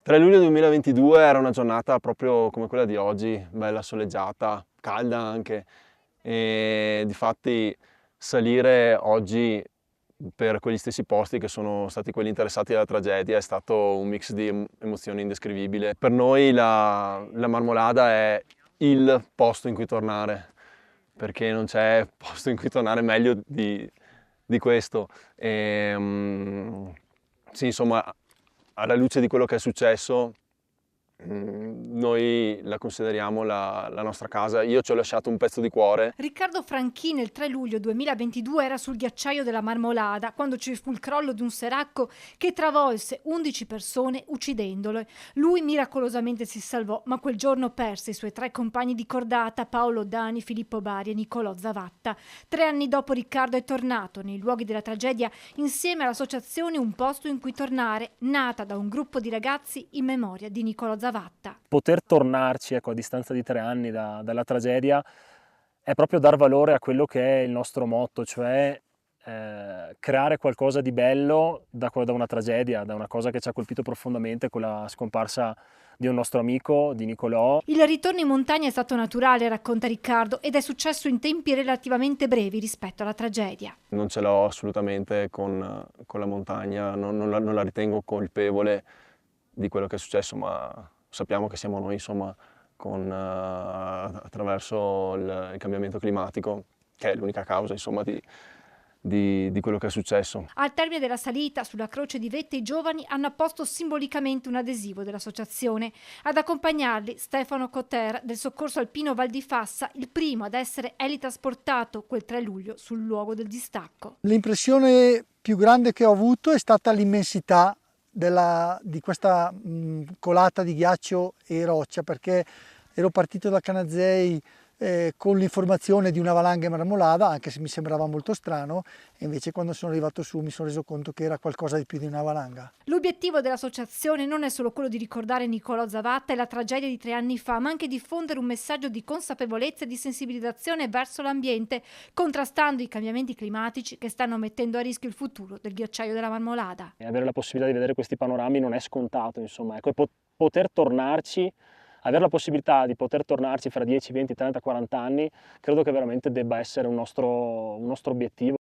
3 luglio 2022 era una giornata proprio come quella di oggi, bella soleggiata, calda anche, e difatti salire oggi per quegli stessi posti che sono stati quelli interessati dalla tragedia è stato un mix di emozioni indescrivibile. Per noi la Marmolada è il posto in cui tornare, perché non c'è posto in cui tornare meglio di questo. Sì, insomma, alla luce di quello che è successo, noi la consideriamo la nostra casa. Io ci ho lasciato un pezzo di cuore. Riccardo Franchini il 3 luglio 2022 era sul ghiacciaio della Marmolada quando ci fu il crollo di un seracco che travolse 11 persone uccidendole. Lui miracolosamente si salvò, ma quel giorno perse i suoi 3 compagni di cordata, Paolo Dani, Filippo Bari e Nicolò Zavatta. 3 anni dopo Riccardo è tornato nei luoghi della tragedia insieme all'associazione Un posto in cui tornare, nata da un gruppo di ragazzi in memoria di Nicolò Zavatta. Poter tornarci, ecco, a distanza di 3 anni dalla tragedia è proprio dar valore a quello che è il nostro motto, cioè creare qualcosa di bello da una tragedia, da una cosa che ci ha colpito profondamente con la scomparsa di un nostro amico, di Nicolò. Il ritorno in montagna è stato naturale, racconta Riccardo, ed è successo in tempi relativamente brevi rispetto alla tragedia. Non ce l'ho assolutamente con la montagna, non la ritengo colpevole di quello che è successo, ma sappiamo che siamo noi, insomma, attraverso il cambiamento climatico, che è l'unica causa, insomma, di quello che è successo. Al termine della salita, sulla croce di vette, i giovani hanno apposto simbolicamente un adesivo dell'associazione. Ad accompagnarli Stefano Cotter del Soccorso Alpino Val di Fassa, il primo ad essere elitrasportato quel 3 luglio sul luogo del distacco. L'impressione più grande che ho avuto è stata l'immensità di questa colata di ghiaccio e roccia, perché ero partito da Canazei con l'informazione di una valanga in Marmolada, anche se mi sembrava molto strano, e invece quando sono arrivato su mi sono reso conto che era qualcosa di più di una valanga. L'obiettivo dell'associazione non è solo quello di ricordare Nicolò Zavatta e la tragedia di 3 anni fa, ma anche diffondere un messaggio di consapevolezza e di sensibilizzazione verso l'ambiente, contrastando i cambiamenti climatici che stanno mettendo a rischio il futuro del ghiacciaio della Marmolada. E avere la possibilità di vedere questi panorami non è scontato, insomma, ecco, e poter tornarci, avere la possibilità di poter tornarci fra 10, 20, 30, 40 anni, credo che veramente debba essere un nostro obiettivo.